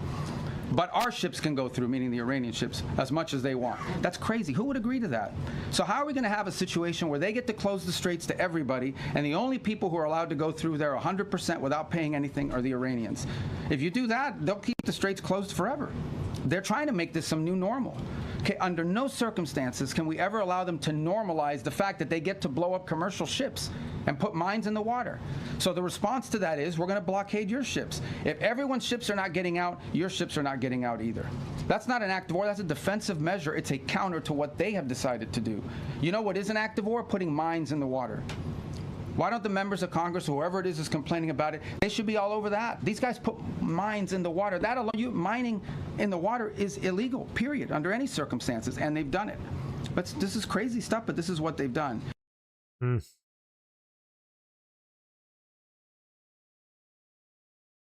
But our ships can go through, meaning the Iranian ships, as much as they want. That's crazy. Who would agree to that? So how are we going to have a situation where they get to close the straits to everybody, and the only people who are allowed to go through there 100% without paying anything are the Iranians? If you do that, they'll keep the straits closed forever. They're trying to make this some new normal. Okay, under no circumstances can we ever allow them to normalize the fact that they get to blow up commercial ships and put mines in the water. So the response to that is we're going to blockade your ships. If everyone's ships are not getting out, your ships are not getting out either. That's not an act of war. That's a defensive measure. It's a counter to what they have decided to do. You know what is an act of war? Putting mines in the water. Why don't the members of Congress, whoever it is complaining about it, they should be all over that. These guys put mines in the water. That alone, mining in the water is illegal, period, under any circumstances, and they've done it. But this is crazy stuff, but this is what they've done.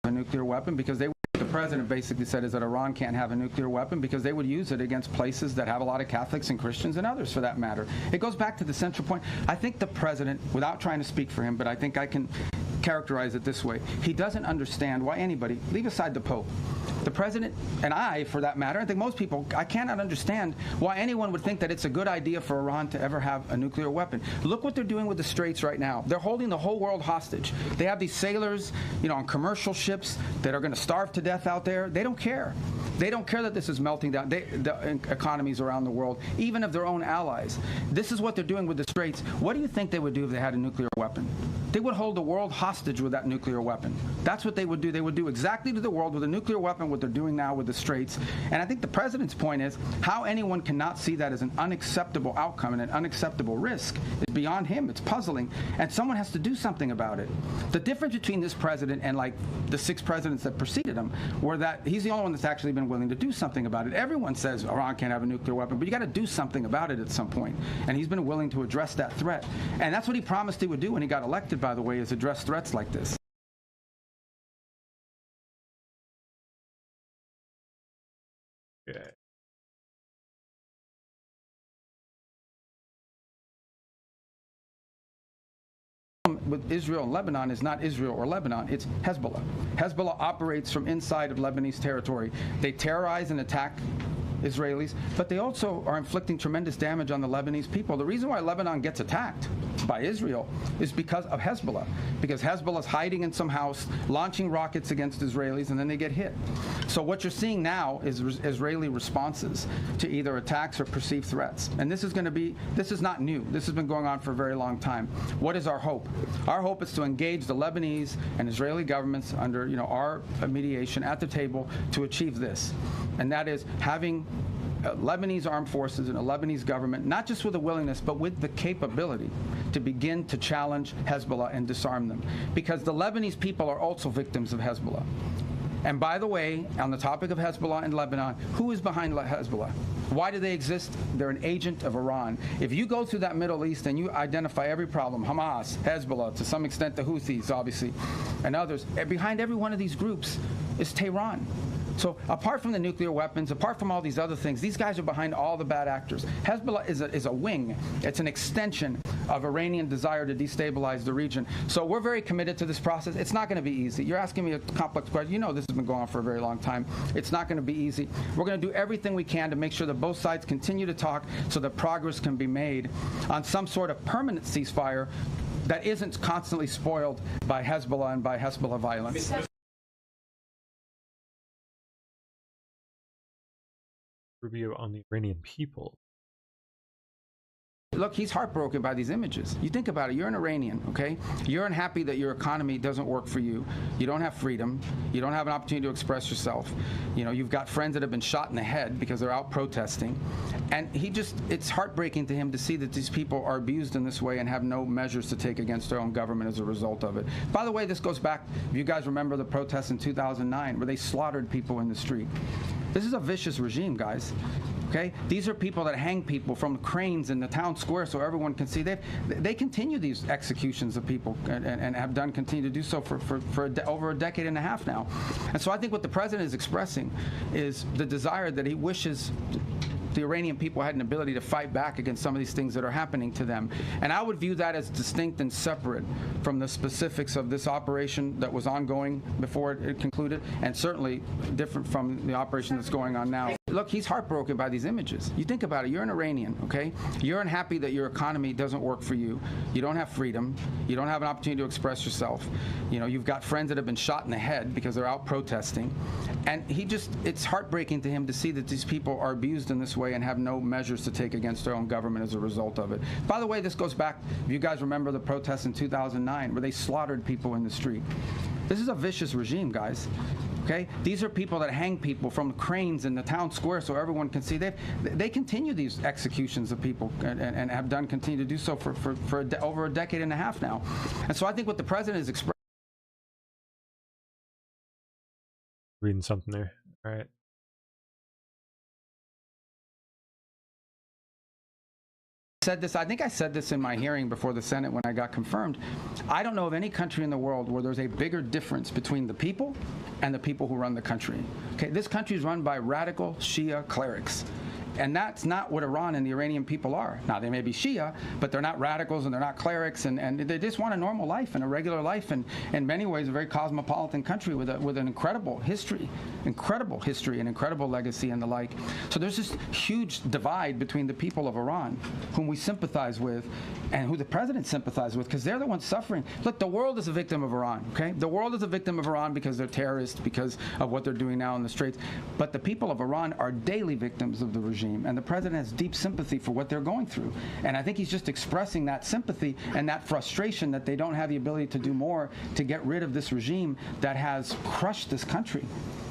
A nuclear weapon because the president basically said is that Iran can't have a nuclear weapon because they would use it against places that have a lot of Catholics and Christians and others for that matter. It goes back to the central point. I think the president, without trying to speak for him, but I think I can characterize it this way. He doesn't understand why anybody, leave aside the Pope, the president, and I, for that matter, I think most people, I cannot understand why anyone would think that it's a good idea for Iran to ever have a nuclear weapon. Look what they're doing with the Straits right now. They're holding the whole world hostage. They have these sailors, on commercial ships that are going to starve to death out there. They don't care. They don't care that this is melting down the economies around the world, even of their own allies. This is what they're doing with the Straits. What do you think they would do if they had a nuclear weapon? They would hold the world hostage with that nuclear weapon. That's what they would do. They would do exactly to the world with a nuclear weapon what they're doing now with the Straits. And I think the president's point is how anyone cannot see that as an unacceptable outcome and an unacceptable risk is beyond him. It's puzzling. And someone has to do something about it. The difference between this president and like the 6 presidents that preceded him were that he's the only one that's actually been willing to do something about it. Everyone says Iran can't have a nuclear weapon, but you got to do something about it at some point. And he's been willing to address that threat. And that's what he promised he would do when he got elected, by the way, is address threats like this. Okay. With Israel and Lebanon is not Israel or Lebanon, it's Hezbollah. Hezbollah operates from inside of Lebanese territory. They terrorize and attack Israelis, but they also are inflicting tremendous damage on the Lebanese people. The reason why Lebanon gets attacked by Israel is because of Hezbollah, because Hezbollah is hiding in some house, launching rockets against Israelis, and then they get hit. So what you're seeing now is Israeli responses to either attacks or perceived threats. And this is not new. This has been going on for a very long time. What is our hope? Our hope is to engage the Lebanese and Israeli governments under our mediation at the table to achieve this. And that is having Lebanese armed forces and a Lebanese government, not just with a willingness, but with the capability to begin to challenge Hezbollah and disarm them. Because the Lebanese people are also victims of Hezbollah. And by the way, on the topic of Hezbollah and Lebanon, who is behind Hezbollah? Why do they exist? They're an agent of Iran. If you go through that Middle East and you identify every problem, Hamas, Hezbollah, to some extent the Houthis, obviously, and others, behind every one of these groups is Tehran. So apart from the nuclear weapons, apart from all these other things, these guys are behind all the bad actors. Hezbollah is a wing. It's an extension of Iranian desire to destabilize the region. So we're very committed to this process. It's not going to be easy. You're asking me a complex question. This has been going on for a very long time. It's not going to be easy. We're going to do everything we can to make sure that both sides continue to talk so that progress can be made on some sort of permanent ceasefire that isn't constantly spoiled by Hezbollah and by Hezbollah violence. Rubio on the Iranian people. Look, he's heartbroken by these images. You think about it. You're an Iranian, okay? You're unhappy that your economy doesn't work for you. You don't have freedom. You don't have an opportunity to express yourself. You've got friends that have been shot in the head because they're out protesting. And it's heartbreaking to him to see that these people are abused in this way and have no measures to take against their own government as a result of it. By the way, this goes back, if you guys remember the protests in 2009 where they slaughtered people in the street. This is a vicious regime, guys. Okay? These are people that hang people from cranes in the town square so everyone can see. They continue these executions of people and have continue to do so for over a decade and a half now. And so I think what the president is expressing is the desire that he wishes the Iranian people had an ability to fight back against some of these things that are happening to them. And I would view that as distinct and separate from the specifics of this operation that was ongoing before it concluded, and certainly different from the operation that's going on now. Look, he's heartbroken by these images. You think about it. You're an Iranian, okay? You're unhappy that your economy doesn't work for you. You don't have freedom. You don't have an opportunity to express yourself. You've got friends that have been shot in the head because they're out protesting. And it's heartbreaking to him to see that these people are abused in this way and have no measures to take against their own government as a result of it. By the way, this goes back, if you guys remember the protests in 2009 where they slaughtered people in the street. This is a vicious regime, guys. Okay, these are people that hang people from cranes in the town square so everyone can see. They continue these executions of people and have continue to do so for over a decade and a half now. And so I think what the president is expressing. Reading something there. All right. I think I said this in my hearing before the Senate when I got confirmed. I don't know of any country in the world where there's a bigger difference between the people and the people who run the country. Okay, this country is run by radical Shia clerics. And that's not what Iran and the Iranian people are. Now, they may be Shia, but they're not radicals and they're not clerics, and they just want a normal life and a regular life, and in many ways a very cosmopolitan country with an incredible history and incredible legacy and the like. So there's this huge divide between the people of Iran, whom we sympathize with, and who the president sympathizes with, because they're the ones suffering. Look, the world is a victim of Iran, okay? The world is a victim of Iran because they're terrorists, because of what they're doing now in the Straits. But the people of Iran are daily victims of the regime. And the president has deep sympathy for what they're going through. And I think he's just expressing that sympathy and that frustration that they don't have the ability to do more to get rid of this regime that has crushed this country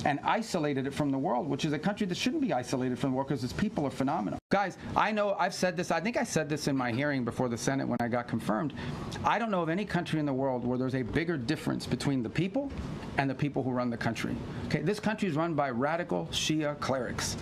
and isolated it from the world, which is a country that shouldn't be isolated from the world because its people are phenomenal. Guys, I know I've said this, I think I said this in my hearing before the Senate when I got confirmed. I don't know of any country in the world where there's a bigger difference between the people and the people who run the country. Okay, this country is run by radical Shia clerics.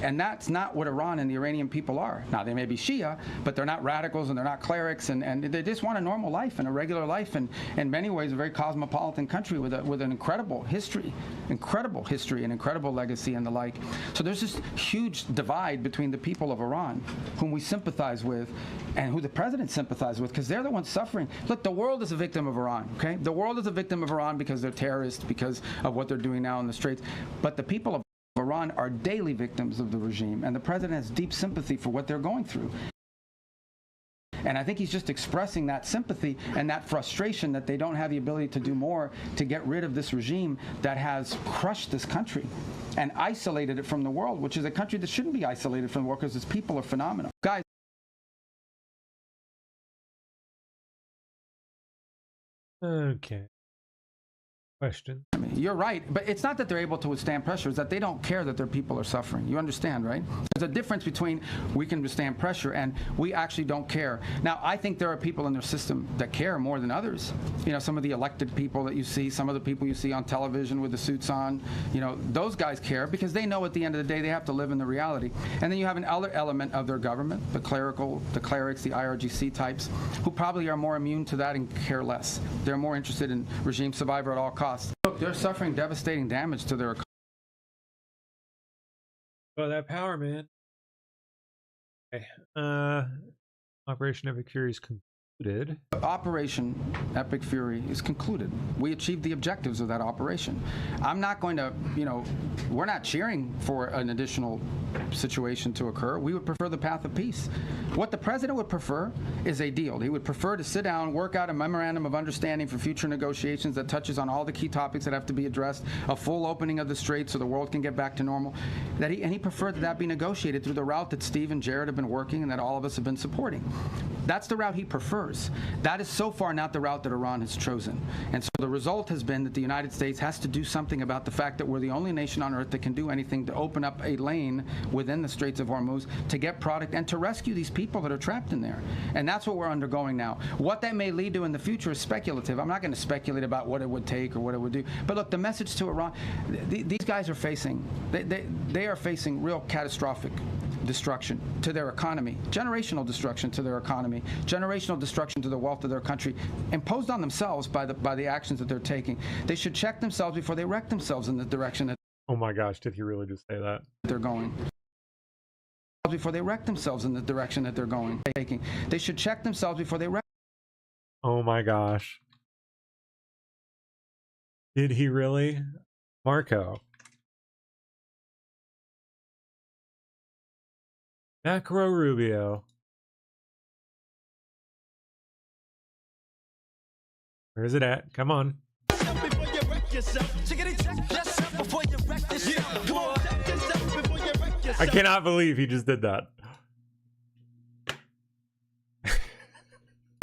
And that's not what Iran and the Iranian people are. Now, they may be Shia, but they're not radicals and they're not clerics, and they just want a normal life and a regular life, and in many ways a very cosmopolitan country with an incredible history and incredible legacy and the like. So there's this huge divide between the people of Iran, whom we sympathize with, and who the president sympathizes with, because they're the ones suffering. Look, the world is a victim of Iran, okay? The world is a victim of Iran because they're terrorists, because of what they're doing now in the Straits. But the people of Iran are daily victims of the regime, and the president has deep sympathy for what they're going through. And I think he's just expressing that sympathy and that frustration that they don't have the ability to do more to get rid of this regime that has crushed this country and isolated it from the world, which is a country that shouldn't be isolated from the world because its people are phenomenal. Guys. Okay. Question. I mean, you're right, but it's not that they're able to withstand pressure, it's that they don't care that their people are suffering. You understand, right? There's a difference between we can withstand pressure and we actually don't care. Now, I think there are people in their system that care more than others. You know, some of the elected people that you see, some of the people you see on television with the suits on, you know, those guys care because they know at the end of the day they have to live in the reality. And then you have another element of their government, the clerics, the IRGC types, who probably are more immune to that and care less. They're more interested in regime survival at all costs. Look, they're suffering devastating damage to their economy. Oh, that power, man. Okay. Operation Epic Fury is concluded. Operation Epic Fury is concluded. We achieved the objectives of that operation. I'm not going to, you know, we're not cheering for an additional situation to occur. We would prefer the path of peace. What the president would prefer is a deal. He would prefer to sit down, work out a memorandum of understanding for future negotiations that touches on all the key topics that have to be addressed, a full opening of the Strait so the world can get back to normal. And he preferred that be negotiated through the route that Steve and Jared have been working and that all of us have been supporting. That's the route he prefers. That is so far not the route that Iran has chosen. And so the result has been that the United States has to do something about the fact that we're the only nation on earth that can do anything to open up a lane within the Straits of Hormuz to get product and to rescue these people that are trapped in there. And that's what we're undergoing now. What that may lead to in the future is speculative. I'm not going to speculate about what it would take or what it would do. But look, the message to Iran, these guys are facing, they are facing real catastrophic destruction to their economy, generational destruction to their economy, generational destruction to the wealth of their country, imposed on themselves by the actions that they're taking. They should check themselves before they wreck themselves in the direction that oh my gosh, did he really just say that? They're going. Before they wreck themselves in the direction that they're going, taking. They should check themselves before they wreck. Oh my gosh. Did he really? Marco. Macro Rubio. Where is it at? Come on. I cannot believe he just did that.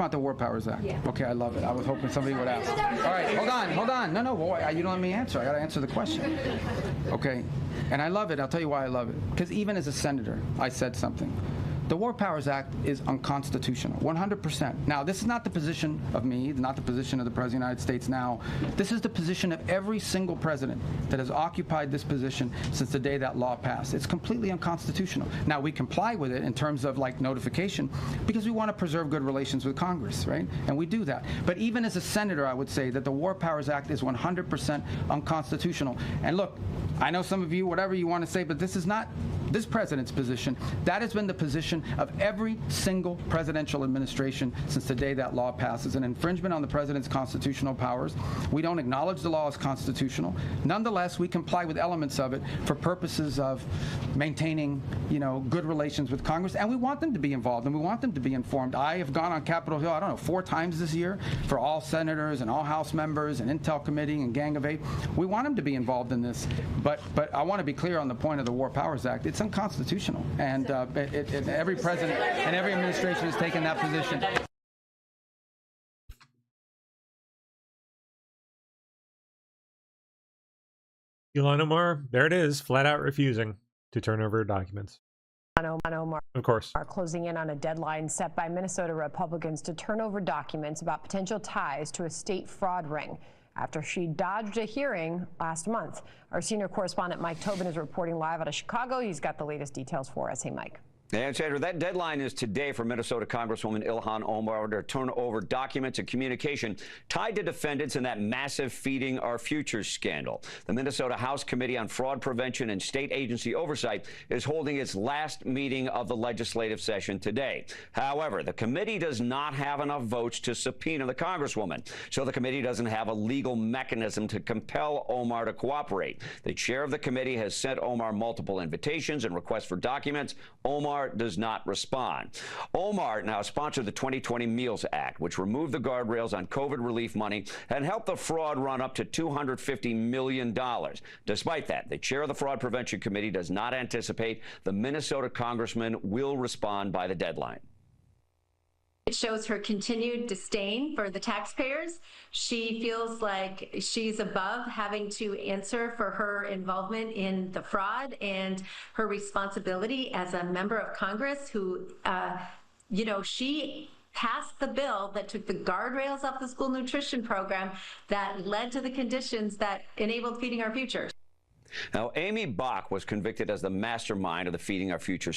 About the War Powers Act. Yeah. Okay, I love it. I was hoping somebody would ask. All right, hold on. No, boy, you don't let me answer. I got to answer the question. Okay, and I love it. I'll tell you why I love it. Because even as a senator, I said something. The War Powers Act is unconstitutional, 100%. Now, this is not the position of me, not the position of the President of the United States now. This is the position of every single president that has occupied this position since the day that law passed. It's completely unconstitutional. Now, we comply with it in terms of like notification because we want to preserve good relations with Congress, right? And we do that. But even as a senator, I would say that the War Powers Act is 100% unconstitutional. And look, I know some of you, whatever you want to say, but this is not this president's position. That has been the position of every single presidential administration since the day that law passes. An infringement on the president's constitutional powers. We don't acknowledge the law as constitutional. Nonetheless, we comply with elements of it for purposes of maintaining, good relations with Congress. And we want them to be involved and we want them to be informed. I have gone on Capitol Hill, 4 times this year for all senators and all House members and Intel Committee and Gang of 8. We want them to be involved in this. But I want to be clear on the point of the War Powers Act. It's unconstitutional. And every president and every administration has taken that position. Ilhan Omar, there it is, flat out refusing to turn over documents. Ilhan Omar, of course, are closing in on a deadline set by Minnesota Republicans to turn over documents about potential ties to a state fraud ring after she dodged a hearing last month. Our senior correspondent Mike Tobin is reporting live out of Chicago. He's got the latest details for us. Hey, Mike. And Sandra, that deadline is today for Minnesota Congresswoman Ilhan Omar to turn over documents and communication tied to defendants in that massive Feeding Our Future scandal. The Minnesota House Committee on Fraud Prevention and State Agency Oversight is holding its last meeting of the legislative session today. However, the committee does not have enough votes to subpoena the Congresswoman, so the committee doesn't have a legal mechanism to compel Omar to cooperate. The chair of the committee has sent Omar multiple invitations and requests for documents. Omar does not respond. Omar now sponsored the 2020 Meals Act, which removed the guardrails on COVID relief money and helped the fraud run up to $250 million. Despite that, the chair of the Fraud Prevention Committee does not anticipate the Minnesota congressman will respond by the deadline. It shows her continued disdain for the taxpayers. She feels like she's above having to answer for her involvement in the fraud and her responsibility as a member of Congress who, she passed the bill that took the guardrails off the school nutrition program that led to the conditions that enabled Feeding Our Future. Now, Amy Bach was convicted as the mastermind of the Feeding Our Future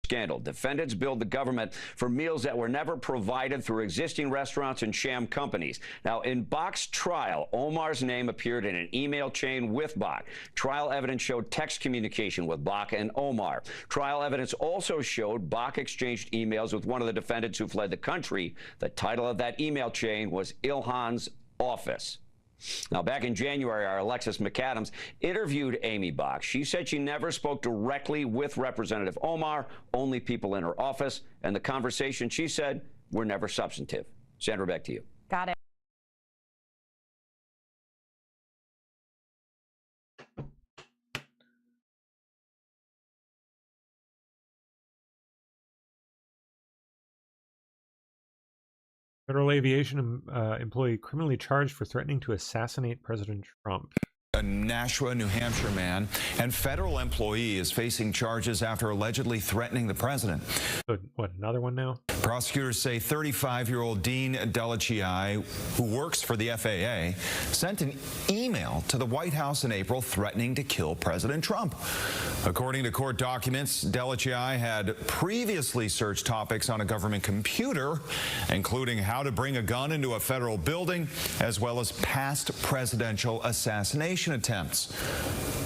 scandal. Defendants billed the government for meals that were never provided through existing restaurants and sham companies. Now, in Bach's trial, Omar's name appeared in an email chain with Bach. Trial evidence showed text communication with Bach and Omar. Trial evidence also showed Bach exchanged emails with one of the defendants who fled the country. The title of that email chain was Ilhan's Office. Now, back in January, our Alexis McAdams interviewed Amy Bach. She said she never spoke directly with Representative Omar, only people in her office, and the conversation, she said, were never substantive. Sandra, back to you. Got it. Federal aviation employee criminally charged for threatening to assassinate President Trump. A Nashua, New Hampshire man and federal employee is facing charges after allegedly threatening the president. So, what, another one now? Prosecutors say 35-year-old Dean Delachii, who works for the FAA, sent an email to the White House in April threatening to kill President Trump. According to court documents, Delachii had previously searched topics on a government computer, including how to bring a gun into a federal building, as well as past presidential assassination attempts.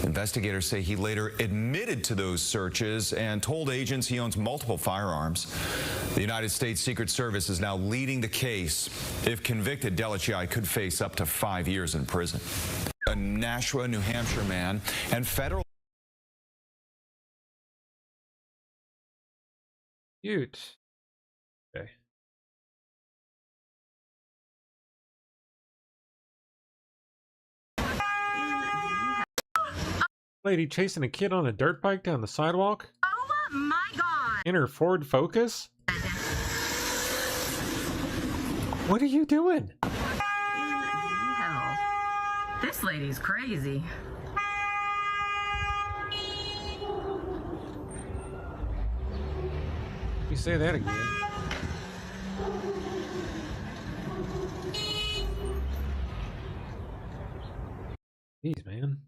Investigators say he later admitted to those searches and told agents he owns multiple firearms. The United States Secret Service is now leading the case. If convicted, Delachii could face up to 5 years in prison. A Nashua, New Hampshire man and federal... Cute. Okay. Lady chasing a kid on a dirt bike down the sidewalk? Oh my God! In her Ford Focus? What are you doing? Hell, this lady's crazy. You say that again. Jeez, man.